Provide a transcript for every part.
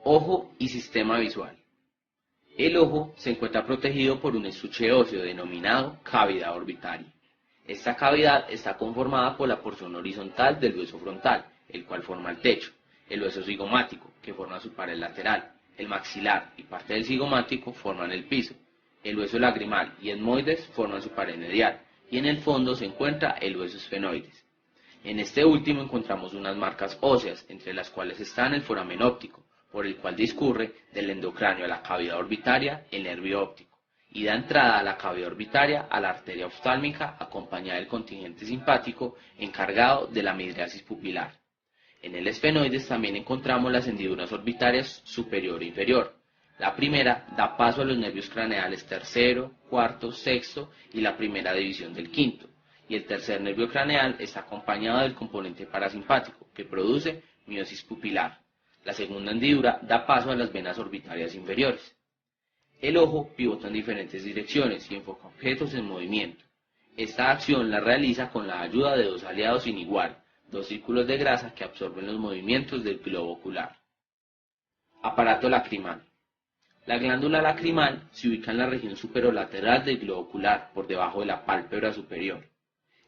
Ojo y sistema visual. El ojo se encuentra protegido por un estuche óseo denominado cavidad orbitaria. Esta cavidad está conformada por la porción horizontal del hueso frontal, el cual forma el techo, el hueso cigomático, que forma su pared lateral, el maxilar y parte del cigomático forman el piso, el hueso lagrimal y etmoides forman su pared medial, y en el fondo se encuentra el hueso esfenoides. En este último encontramos unas marcas óseas, entre las cuales están el foramen óptico, por el cual discurre del endocráneo a la cavidad orbitaria el nervio óptico, y da entrada a la cavidad orbitaria a la arteria oftálmica acompañada del contingente simpático encargado de la midriasis pupilar. En el esfenoides también encontramos las hendiduras orbitarias superior e inferior. La primera da paso a los nervios craneales tercero, cuarto, sexto y la primera división del quinto, y el tercer nervio craneal está acompañado del componente parasimpático que produce miosis pupilar. La segunda hendidura da paso a las venas orbitarias inferiores. El ojo pivota en diferentes direcciones y enfoca objetos en movimiento. Esta acción la realiza con la ayuda de dos aliados sin igual, dos círculos de grasa que absorben los movimientos del globo ocular. Aparato lacrimal. La glándula lacrimal se ubica en la región superolateral del globo ocular, por debajo de la pálpebra superior.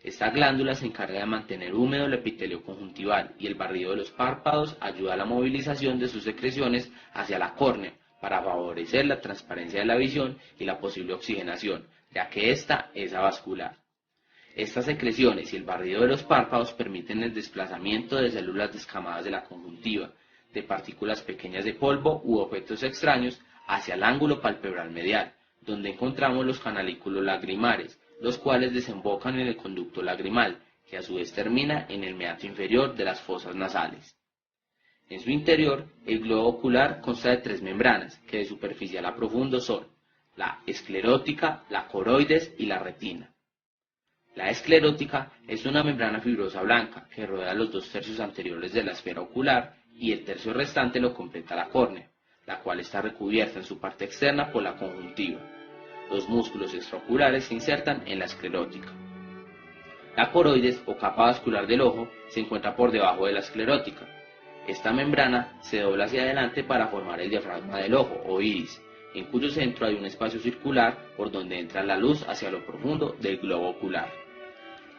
Esta glándula se encarga de mantener húmedo el epitelio conjuntival y el barrido de los párpados ayuda a la movilización de sus secreciones hacia la córnea para favorecer la transparencia de la visión y la posible oxigenación, ya que ésta es avascular. Estas secreciones y el barrido de los párpados permiten el desplazamiento de células descamadas de la conjuntiva, de partículas pequeñas de polvo u objetos extraños hacia el ángulo palpebral medial, donde encontramos los canalículos lagrimales, los cuales desembocan en el conducto lagrimal, que a su vez termina en el meato inferior de las fosas nasales. En su interior, el globo ocular consta de tres membranas, que de superficial a profundo son la esclerótica, la coroides y la retina. La esclerótica es una membrana fibrosa blanca que rodea los 2/3 anteriores de la esfera ocular y el tercio restante lo completa la córnea, la cual está recubierta en su parte externa por la conjuntiva. Los músculos extraoculares se insertan en la esclerótica. La coroides o capa vascular del ojo se encuentra por debajo de la esclerótica. Esta membrana se dobla hacia adelante para formar el diafragma del ojo o iris, en cuyo centro hay un espacio circular por donde entra la luz hacia lo profundo del globo ocular.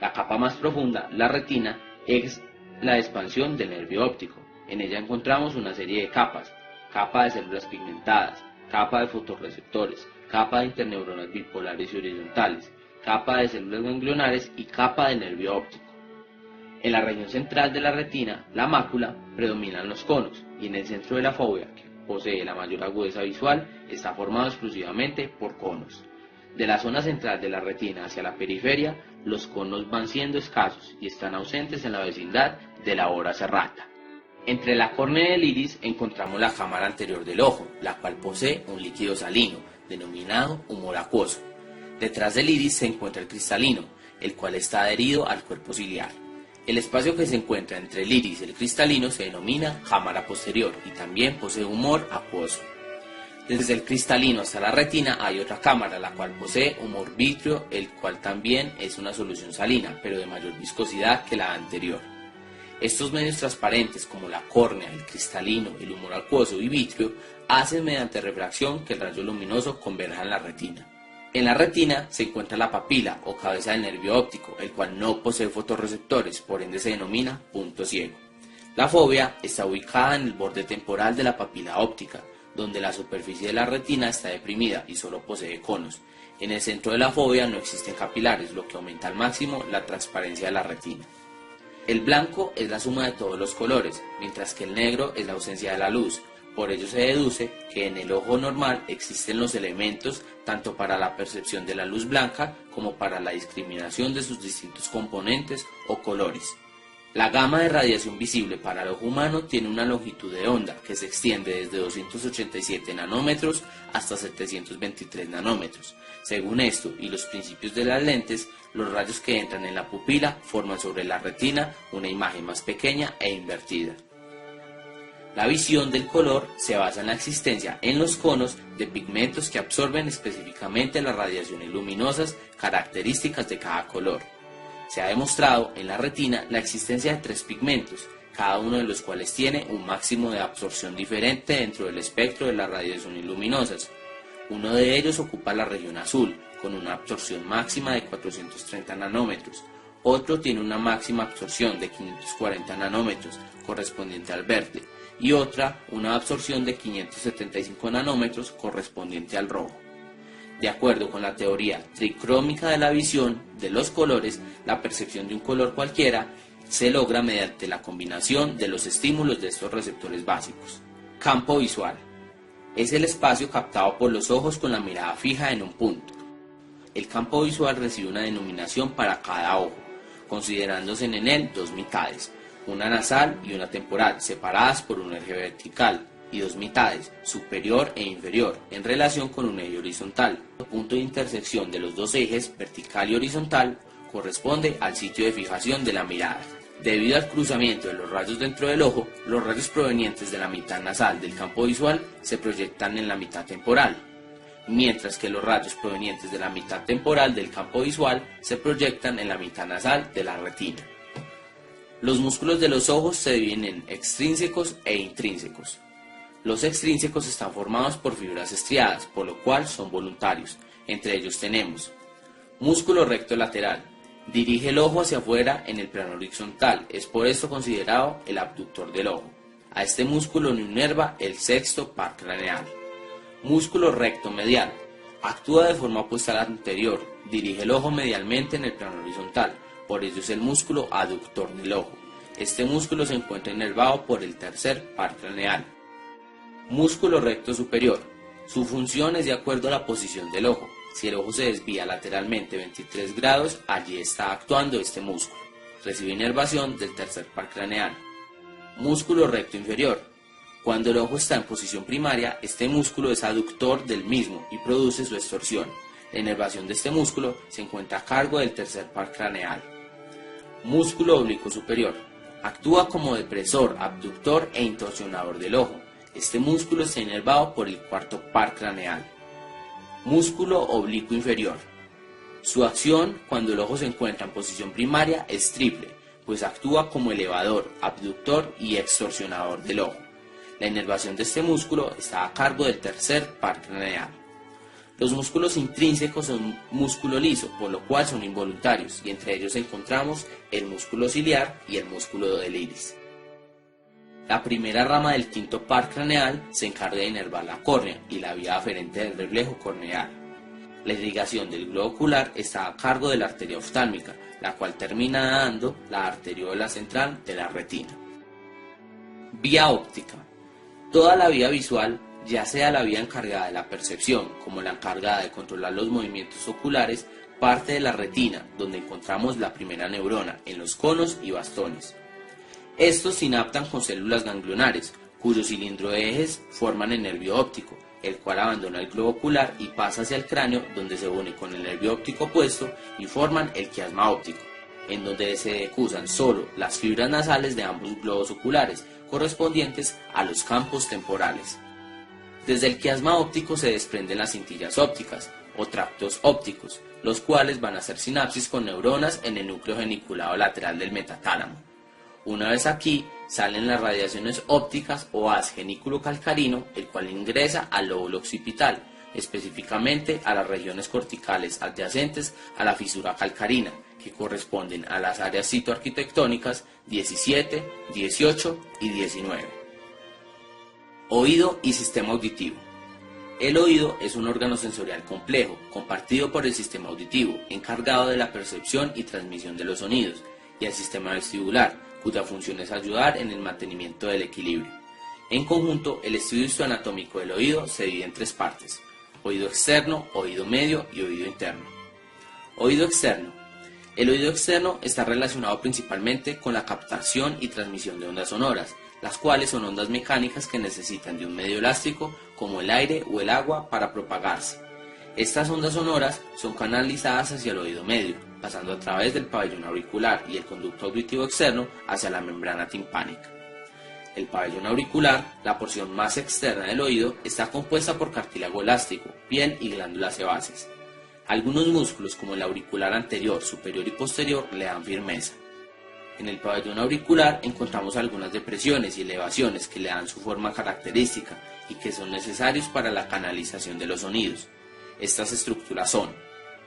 La capa más profunda, la retina, es la expansión del nervio óptico. En ella encontramos una serie de capas: capa de células pigmentadas, capa de fotorreceptores, capa de interneuronas bipolares y horizontales, capa de células ganglionares y capa de nervio óptico. En la región central de la retina, la mácula, predominan los conos, y en el centro de la fóvea, que posee la mayor agudeza visual, está formado exclusivamente por conos. De la zona central de la retina hacia la periferia, los conos van siendo escasos y están ausentes en la vecindad de la ora serrata. Entre la córnea y el iris encontramos la cámara anterior del ojo, la cual posee un líquido salino, denominado humor acuoso. Detrás del iris se encuentra el cristalino, el cual está adherido al cuerpo ciliar. El espacio que se encuentra entre el iris y el cristalino se denomina cámara posterior y también posee humor acuoso. Desde el cristalino hasta la retina hay otra cámara, la cual posee humor vítreo, el cual también es una solución salina, pero de mayor viscosidad que la anterior. Estos medios transparentes, como la córnea, el cristalino, el humor acuoso y vítreo, hacen mediante refracción que el rayo luminoso converja en la retina. En la retina se encuentra la papila o cabeza del nervio óptico, el cual no posee fotorreceptores, por ende se denomina punto ciego. La fóvea está ubicada en el borde temporal de la papila óptica, donde la superficie de la retina está deprimida y solo posee conos. En el centro de la fóvea no existen capilares, lo que aumenta al máximo la transparencia de la retina. El blanco es la suma de todos los colores, mientras que el negro es la ausencia de la luz. Por ello se deduce que en el ojo normal existen los elementos tanto para la percepción de la luz blanca como para la discriminación de sus distintos componentes o colores. La gama de radiación visible para el ojo humano tiene una longitud de onda que se extiende desde 287 nanómetros hasta 723 nanómetros. Según esto y los principios de las lentes, los rayos que entran en la pupila forman sobre la retina una imagen más pequeña e invertida. La visión del color se basa en la existencia en los conos de pigmentos que absorben específicamente las radiaciones luminosas características de cada color. Se ha demostrado en la retina la existencia de tres pigmentos cada uno de los cuales tiene un máximo de absorción diferente dentro del espectro de las radiaciones luminosas. Uno de ellos ocupa la región azul, con una absorción máxima de 430 nanómetros. Otro tiene una máxima absorción de 540 nanómetros, correspondiente al verde, y otra una absorción de 575 nanómetros, correspondiente al rojo. De acuerdo con la teoría tricrómica de la visión de los colores, la percepción de un color cualquiera se logra mediante la combinación de los estímulos de estos receptores básicos. Campo visual. Es el espacio captado por los ojos con la mirada fija en un punto. El campo visual recibe una denominación para cada ojo, considerándose en él dos mitades, una nasal y una temporal, separadas por un eje vertical, y dos mitades, superior e inferior, en relación con un eje horizontal. El punto de intersección de los dos ejes, vertical y horizontal, corresponde al sitio de fijación de la mirada. Debido al cruzamiento de los rayos dentro del ojo, los rayos provenientes de la mitad nasal del campo visual se proyectan en la mitad temporal, mientras que los rayos provenientes de la mitad temporal del campo visual se proyectan en la mitad nasal de la retina. Los músculos de los ojos se dividen en extrínsecos e intrínsecos. Los extrínsecos están formados por fibras estriadas, por lo cual son voluntarios. Entre ellos tenemos músculo recto lateral. Dirige el ojo hacia afuera en el plano horizontal, es por esto considerado el abductor del ojo. A este músculo lo inerva el sexto par craneal. Músculo recto medial. Actúa de forma opuesta al anterior, dirige el ojo medialmente en el plano horizontal, por ello es el músculo aductor del ojo. Este músculo se encuentra inervado por el tercer par craneal. Músculo recto superior. Su función es de acuerdo a la posición del ojo. Si el ojo se desvía lateralmente 23 grados, allí está actuando este músculo. Recibe inervación del tercer par craneal. Músculo recto inferior. Cuando el ojo está en posición primaria, este músculo es aductor del mismo y produce su extorsión. La inervación de este músculo se encuentra a cargo del tercer par craneal. Músculo oblicuo superior. Actúa como depresor, abductor e intorsionador del ojo. Este músculo está inervado por el cuarto par craneal. Músculo oblicuo inferior. Su acción cuando el ojo se encuentra en posición primaria es triple, pues actúa como elevador, abductor y extorsionador del ojo. La inervación de este músculo está a cargo del tercer par craneal. Los músculos intrínsecos son músculo liso, por lo cual son involuntarios, y entre ellos encontramos el músculo ciliar y el músculo del iris. La primera rama del quinto par craneal se encarga de inervar la córnea y la vía aferente del reflejo corneal. La irrigación del globo ocular está a cargo de la arteria oftálmica, la cual termina dando la arteriola central de la retina. Vía óptica. Toda la vía visual, ya sea la vía encargada de la percepción como la encargada de controlar los movimientos oculares, parte de la retina, donde encontramos la primera neurona en los conos y bastones. Estos sinaptan con células ganglionares, cuyos cilindroejes forman el nervio óptico, el cual abandona el globo ocular y pasa hacia el cráneo, donde se une con el nervio óptico opuesto y forman el quiasma óptico, en donde se decusan solo las fibras nasales de ambos globos oculares, correspondientes a los campos temporales. Desde el quiasma óptico se desprenden las cintillas ópticas, o tractos ópticos, los cuales van a hacer sinapsis con neuronas en el núcleo geniculado lateral del metatálamo. Una vez aquí, salen las radiaciones ópticas o haz genículo calcarino, el cual ingresa al lóbulo occipital, específicamente a las regiones corticales adyacentes a la fisura calcarina, que corresponden a las áreas citoarquitectónicas 17, 18 y 19. Oído y sistema auditivo. El oído es un órgano sensorial complejo, compartido por el sistema auditivo, encargado de la percepción y transmisión de los sonidos, y el sistema vestibular, cuya función es ayudar en el mantenimiento del equilibrio. En conjunto, el estudio anatómico del oído se divide en tres partes: oído externo, oído medio y oído interno. Oído externo. El oído externo está relacionado principalmente con la captación y transmisión de ondas sonoras, las cuales son ondas mecánicas que necesitan de un medio elástico como el aire o el agua para propagarse. Estas ondas sonoras son canalizadas hacia el oído medio, pasando a través del pabellón auricular y el conducto auditivo externo hacia la membrana timpánica. El pabellón auricular, la porción más externa del oído, está compuesta por cartílago elástico, piel y glándulas sebáceas. Algunos músculos como el auricular anterior, superior y posterior le dan firmeza. En el pabellón auricular encontramos algunas depresiones y elevaciones que le dan su forma característica y que son necesarios para la canalización de los sonidos. Estas estructuras son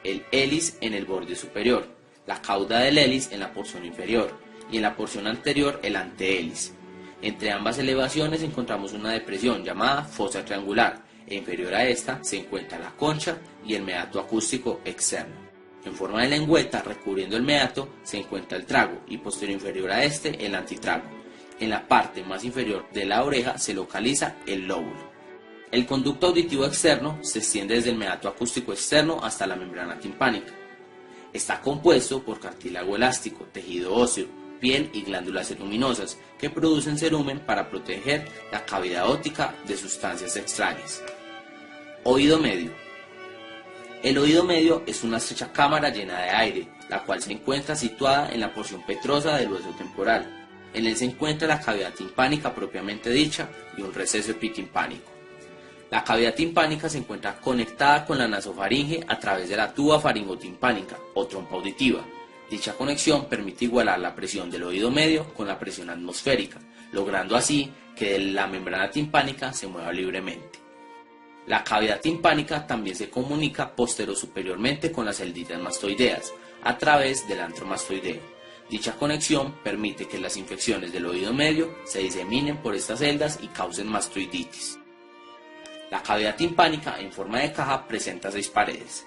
el hélice en el borde superior, la cauda del hélice en la porción inferior y en la porción anterior el antehélice. Entre ambas elevaciones encontramos una depresión llamada fosa triangular e inferior a esta se encuentra la concha y el meato acústico externo. En forma de lengüeta, recubriendo el meato, se encuentra el trago y posterior inferior a este el antitrago. En la parte más inferior de la oreja se localiza el lóbulo. El conducto auditivo externo se extiende desde el meato acústico externo hasta la membrana timpánica. Está compuesto por cartílago elástico, tejido óseo, piel y glándulas ceruminosas que producen cerumen para proteger la cavidad óptica de sustancias extrañas. Oído medio. El oído medio es una estrecha cámara llena de aire, la cual se encuentra situada en la porción petrosa del hueso temporal. En él se encuentra la cavidad timpánica propiamente dicha y un receso epitimpánico. La cavidad timpánica se encuentra conectada con la nasofaringe a través de la tuba faringotimpánica o trompa auditiva. Dicha conexión permite igualar la presión del oído medio con la presión atmosférica, logrando así que la membrana timpánica se mueva libremente. La cavidad timpánica también se comunica posterior-superiormente con las celditas mastoideas a través del antro mastoideo. Dicha conexión permite que las infecciones del oído medio se diseminen por estas celdas y causen mastoiditis. La cavidad timpánica en forma de caja presenta 6 paredes.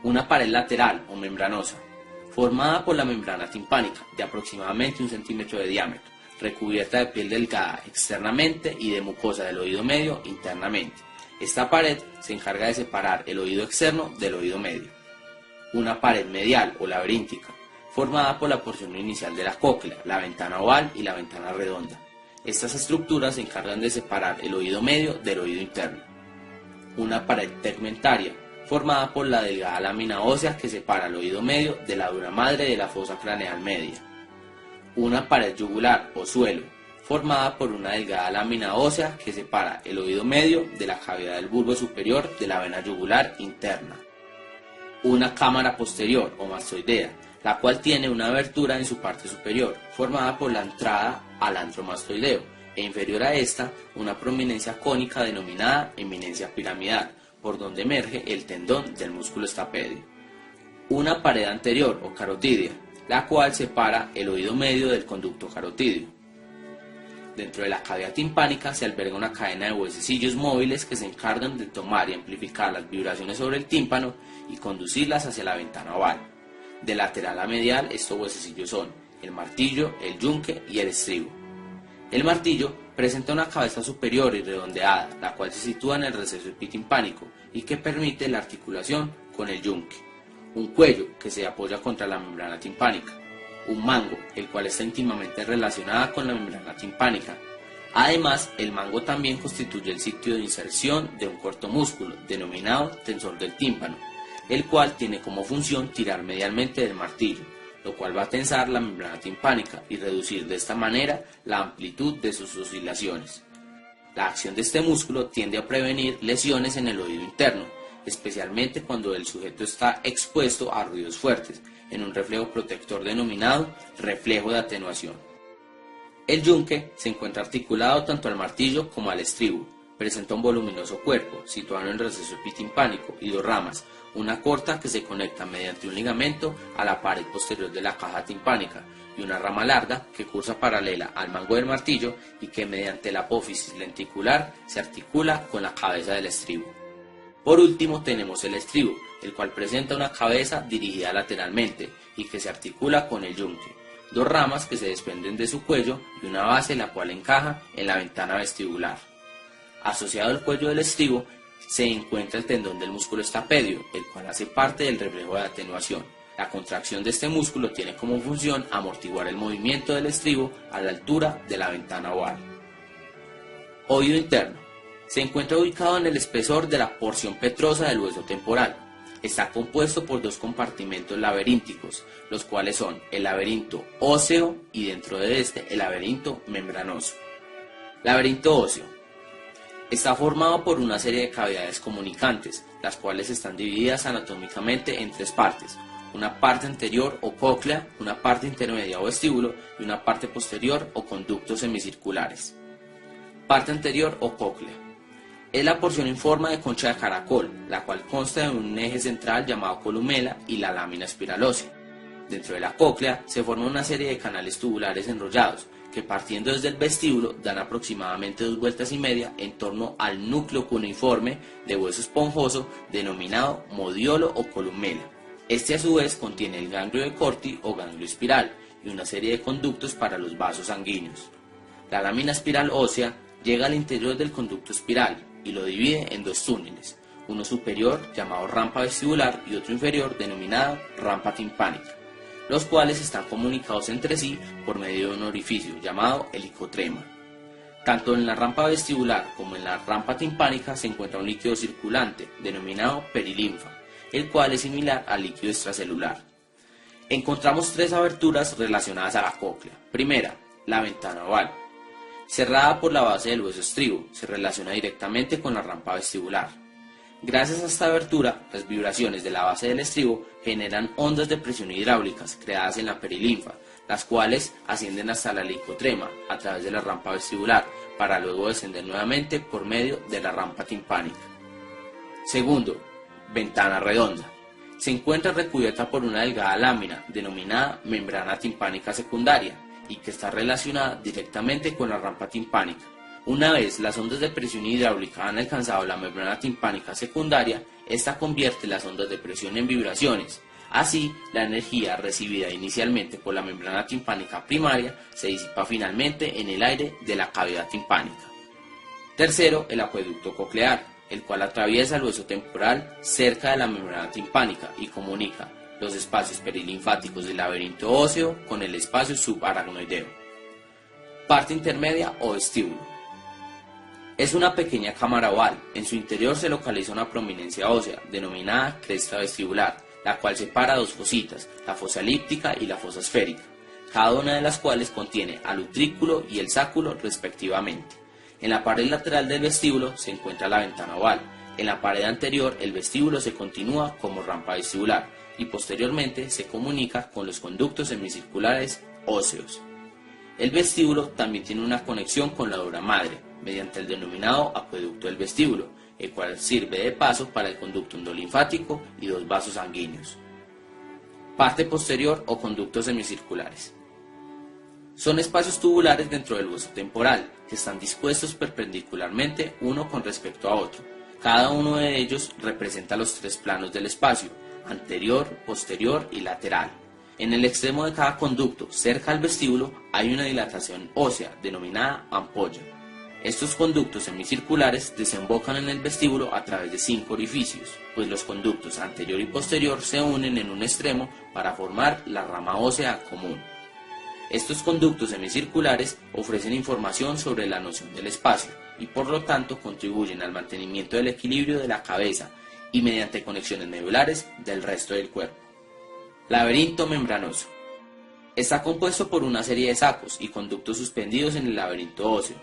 Una pared lateral o membranosa, formada por la membrana timpánica de aproximadamente 1 centímetro de diámetro, recubierta de piel delgada externamente y de mucosa del oído medio internamente. Esta pared se encarga de separar el oído externo del oído medio. Una pared medial o laberíntica, formada por la porción inicial de la cóclea, la ventana oval y la ventana redonda. Estas estructuras se encargan de separar el oído medio del oído interno. Una pared tegmentaria, formada por la delgada lámina ósea que separa el oído medio de la dura madre de la fosa craneal media. Una pared yugular o suelo, formada por una delgada lámina ósea que separa el oído medio de la cavidad del bulbo superior de la vena yugular interna. Una cámara posterior o mastoidea, la cual tiene una abertura en su parte superior, formada por la entrada al antro mastoideo, e inferior a esta, una prominencia cónica denominada eminencia piramidal, por donde emerge el tendón del músculo estapedio. Una pared anterior o carotidia, la cual separa el oído medio del conducto carotidio. Dentro de la cavidad timpánica se alberga una cadena de huesecillos móviles que se encargan de tomar y amplificar las vibraciones sobre el tímpano y conducirlas hacia la ventana oval. De lateral a medial, estos huesecillos son el martillo, el yunque y el estribo. El martillo presenta una cabeza superior y redondeada, la cual se sitúa en el receso epitimpánico y que permite la articulación con el yunque. Un cuello que se apoya contra la membrana timpánica. Un mango, el cual está íntimamente relacionada con la membrana timpánica. Además, el mango también constituye el sitio de inserción de un corto músculo, denominado tensor del tímpano, el cual tiene como función tirar medialmente del martillo, lo cual va a tensar la membrana timpánica y reducir de esta manera la amplitud de sus oscilaciones. La acción de este músculo tiende a prevenir lesiones en el oído interno, especialmente cuando el sujeto está expuesto a ruidos fuertes, en un reflejo protector denominado reflejo de atenuación. El yunque se encuentra articulado tanto al martillo como al estribo. Presenta un voluminoso cuerpo, situado en el receso epitimpánico, y 2 ramas, una corta que se conecta mediante un ligamento a la pared posterior de la caja timpánica, y una rama larga que cursa paralela al mango del martillo y que mediante la apófisis lenticular se articula con la cabeza del estribo. Por último tenemos el estribo, el cual presenta una cabeza dirigida lateralmente y que se articula con el yunque, 2 ramas que se desprenden de su cuello y una base la cual encaja en la ventana vestibular. Asociado al cuello del estribo se encuentra el tendón del músculo estapedio, el cual hace parte del reflejo de atenuación. La contracción de este músculo tiene como función amortiguar el movimiento del estribo a la altura de la ventana oval. Oído interno. Se encuentra ubicado en el espesor de la porción petrosa del hueso temporal. Está compuesto por 2 compartimentos laberínticos, los cuales son el laberinto óseo y dentro de este el laberinto membranoso. Laberinto óseo. Está formado por una serie de cavidades comunicantes, las cuales están divididas anatómicamente en 3 partes. una parte anterior o cóclea, una parte intermedia o vestíbulo y una parte posterior o conductos semicirculares. Parte anterior o cóclea. Es la porción en forma de concha de caracol, la cual consta de un eje central llamado columela y la lámina espiral ósea. Dentro de la cóclea se forma una serie de canales tubulares enrollados, que partiendo desde el vestíbulo dan aproximadamente 2 vueltas y media en torno al núcleo cuneiforme de hueso esponjoso denominado modiolo o columela. Este a su vez contiene el ganglio de Corti o ganglio espiral y una serie de conductos para los vasos sanguíneos. La lámina espiral ósea llega al interior del conducto espiral y lo divide en 2 túneles, uno superior llamado rampa vestibular y otro inferior denominado rampa timpánica, los cuales están comunicados entre sí por medio de un orificio llamado helicotrema. Tanto en la rampa vestibular como en la rampa timpánica se encuentra un líquido circulante denominado perilinfa, el cual es similar al líquido extracelular. Encontramos 3 aberturas relacionadas a la cóclea. Primera, la ventana oval. Cerrada por la base del hueso estribo, se relaciona directamente con la rampa vestibular. Gracias a esta abertura, las vibraciones de la base del estribo generan ondas de presión hidráulicas creadas en la perilinfa, las cuales ascienden hasta la helicotrema a través de la rampa vestibular, para luego descender nuevamente por medio de la rampa timpánica. Segundo, ventana redonda. Se encuentra recubierta por una delgada lámina denominada membrana timpánica secundaria, y que está relacionada directamente con la rampa timpánica. Una vez las ondas de presión hidráulica han alcanzado la membrana timpánica secundaria, esta convierte las ondas de presión en vibraciones. Así, la energía recibida inicialmente por la membrana timpánica primaria se disipa finalmente en el aire de la cavidad timpánica. Tercero, el acueducto coclear, el cual atraviesa el hueso temporal cerca de la membrana timpánica y comunica los espacios perilinfáticos del laberinto óseo con el espacio subaracnoideo. Parte intermedia o vestíbulo. Es una pequeña cámara oval. En su interior se localiza una prominencia ósea denominada cresta vestibular, la cual separa 2 fositas, la fosa elíptica y la fosa esférica, cada una de las cuales contiene al utrículo y el sáculo respectivamente. En la pared lateral del vestíbulo se encuentra la ventana oval. En la pared anterior el vestíbulo se continúa como rampa vestibular y posteriormente se comunica con los conductos semicirculares óseos. El vestíbulo también tiene una conexión con la dura madre, mediante el denominado acueducto del vestíbulo, el cual sirve de paso para el conducto endolinfático y 2 vasos sanguíneos. Parte posterior o conductos semicirculares. Son espacios tubulares dentro del hueso temporal, que están dispuestos perpendicularmente uno con respecto a otro. Cada uno de ellos representa los 3 planos del espacio, anterior, posterior y lateral. En el extremo de cada conducto, cerca al vestíbulo, hay una dilatación ósea denominada ampolla. Estos conductos semicirculares desembocan en el vestíbulo a través de 5 orificios, pues los conductos anterior y posterior se unen en un extremo para formar la rama ósea común. Estos conductos semicirculares ofrecen información sobre la noción del espacio y por lo tanto contribuyen al mantenimiento del equilibrio de la cabeza y mediante conexiones medulares del resto del cuerpo. Laberinto membranoso. Está compuesto por una serie de sacos y conductos suspendidos en el laberinto óseo.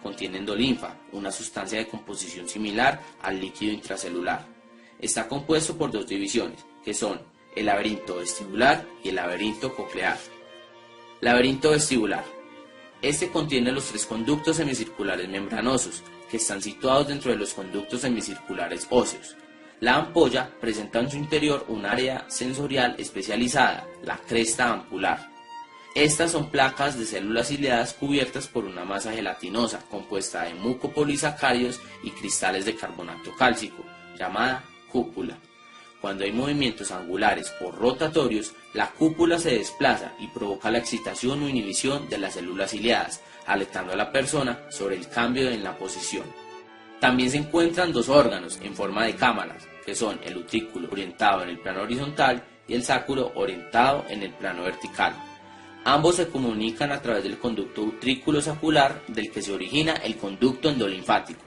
Contiene endolinfa, una sustancia de composición similar al líquido intracelular. Está compuesto por 2 divisiones, que son el laberinto vestibular y el laberinto coclear. Laberinto vestibular. Este contiene los 3 conductos semicirculares membranosos, que están situados dentro de los conductos semicirculares óseos. La ampolla presenta en su interior un área sensorial especializada, la cresta ampular. Estas son placas de células ciliadas cubiertas por una masa gelatinosa compuesta de mucopolisacáridos y cristales de carbonato cálcico, llamada cúpula. Cuando hay movimientos angulares o rotatorios, la cúpula se desplaza y provoca la excitación o inhibición de las células ciliadas, alertando a la persona sobre el cambio en la posición. También se encuentran 2 órganos en forma de cámaras, que son el utrículo orientado en el plano horizontal y el sáculo orientado en el plano vertical. Ambos se comunican a través del conducto utrículo-sacular del que se origina el conducto endolinfático.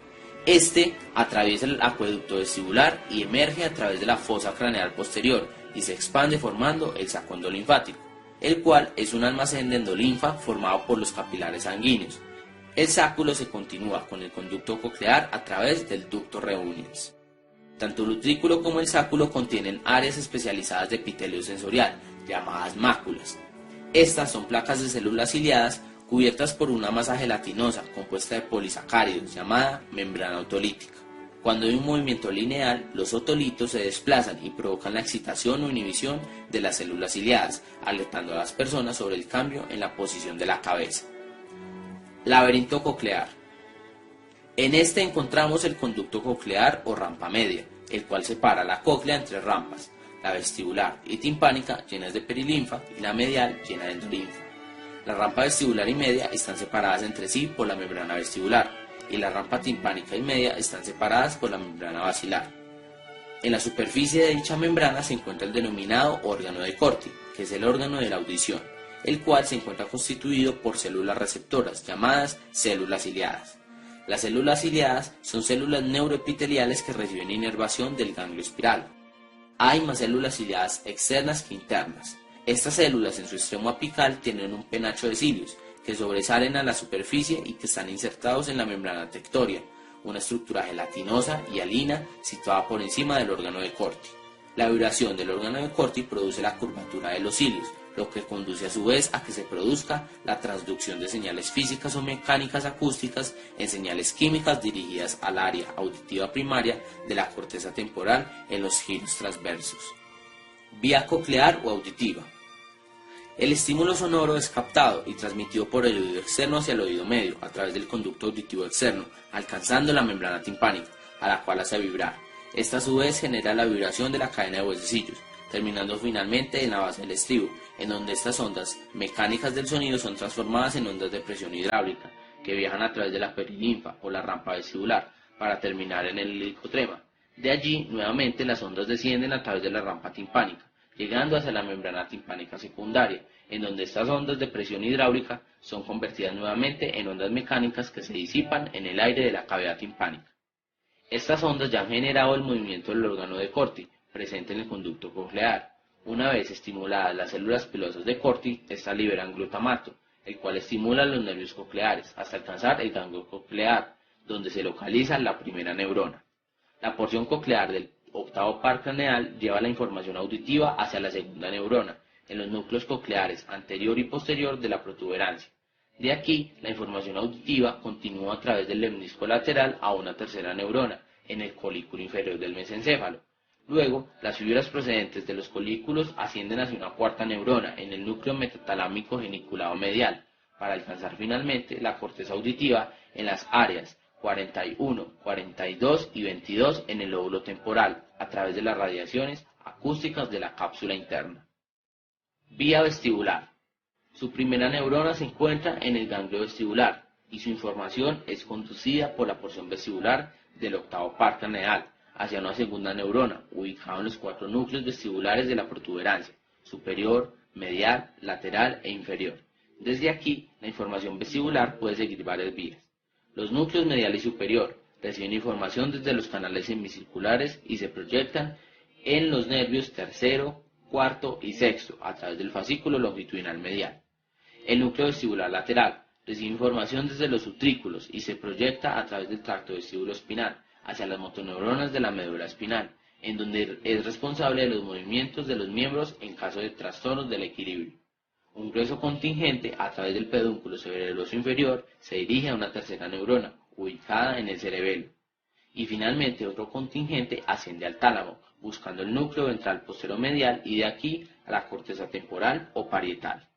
Este atraviesa el acueducto vestibular y emerge a través de la fosa craneal posterior y se expande formando el saco endolinfático, el cual es un almacén de endolinfa formado por los capilares sanguíneos. El sáculo se continúa con el conducto coclear a través del ducto reuniens. Tanto el utrículo como el sáculo contienen áreas especializadas de epitelio sensorial, llamadas máculas. Estas son placas de células ciliadas cubiertas por una masa gelatinosa compuesta de polisacáridos, llamada membrana otolítica. Cuando hay un movimiento lineal, los otolitos se desplazan y provocan la excitación o inhibición de las células ciliadas, alertando a las personas sobre el cambio en la posición de la cabeza. Laberinto coclear. En este encontramos el conducto coclear o rampa media, el cual separa la cóclea en tres rampas, la vestibular y timpánica llenas de perilinfa y la medial llena de endolinfa. La rampa vestibular y media están separadas entre sí por la membrana vestibular, y la rampa timpánica y media están separadas por la membrana basilar. En la superficie de dicha membrana se encuentra el denominado órgano de Corti, que es el órgano de la audición, el cual se encuentra constituido por células receptoras, llamadas células ciliadas. Las células ciliadas son células neuroepiteliales que reciben inervación del ganglio espiral. Hay más células ciliadas externas que internas. Estas células en su extremo apical tienen un penacho de cilios, que sobresalen a la superficie y que están insertados en la membrana tectoria, una estructura gelatinosa y halina situada por encima del órgano de Corti. La vibración del órgano de Corti produce la curvatura de los cilios, lo que conduce a su vez a que se produzca la transducción de señales físicas o mecánicas acústicas en señales químicas dirigidas al área auditiva primaria de la corteza temporal en los giros transversos. Vía coclear o auditiva. El estímulo sonoro es captado y transmitido por el oído externo hacia el oído medio a través del conducto auditivo externo, alcanzando la membrana timpánica, a la cual hace vibrar. Esta a su vez genera la vibración de la cadena de huesecillos, terminando finalmente en la base del estribo, en donde estas ondas mecánicas del sonido son transformadas en ondas de presión hidráulica, que viajan a través de la perilinfa o la rampa vestibular, para terminar en el helicotrema. De allí, nuevamente, las ondas descienden a través de la rampa timpánica, llegando hacia la membrana timpánica secundaria, en donde estas ondas de presión hidráulica son convertidas nuevamente en ondas mecánicas que se disipan en el aire de la cavidad timpánica. Estas ondas ya han generado el movimiento del órgano de Corti, presente en el conducto coclear. Una vez estimuladas las células pilosas de Corti, estas liberan glutamato, el cual estimula los nervios cocleares hasta alcanzar el ganglio coclear, donde se localiza la primera neurona. La porción coclear del octavo par craneal lleva la información auditiva hacia la segunda neurona, en los núcleos cocleares anterior y posterior de la protuberancia. De aquí, la información auditiva continúa a través del lemnisco lateral a una tercera neurona, en el colículo inferior del mesencéfalo. Luego, las fibras procedentes de los colículos ascienden hacia una cuarta neurona, en el núcleo metatalámico geniculado medial, para alcanzar finalmente la corteza auditiva en las áreas 41, 42 y 22 en el lóbulo temporal, a través de las radiaciones acústicas de la cápsula interna. Vía vestibular. Su primera neurona se encuentra en el ganglio vestibular y su información es conducida por la porción vestibular del octavo par craneal hacia una segunda neurona, ubicada en los cuatro núcleos vestibulares de la protuberancia, superior, medial, lateral e inferior. Desde aquí, la información vestibular puede seguir varias vías. Los núcleos medial y superior reciben información desde los canales semicirculares y se proyectan en los nervios tercero, cuarto y sexto a través del fascículo longitudinal medial. El núcleo vestibular lateral recibe información desde los utrículos y se proyecta a través del tracto vestíbulo espinal hacia las motoneuronas de la médula espinal, en donde es responsable de los movimientos de los miembros en caso de trastornos del equilibrio. Un grueso contingente a través del pedúnculo cerebeloso inferior se dirige a una tercera neurona, ubicada en el cerebelo. Y finalmente otro contingente asciende al tálamo, buscando el núcleo ventral posteromedial y de aquí a la corteza temporal o parietal.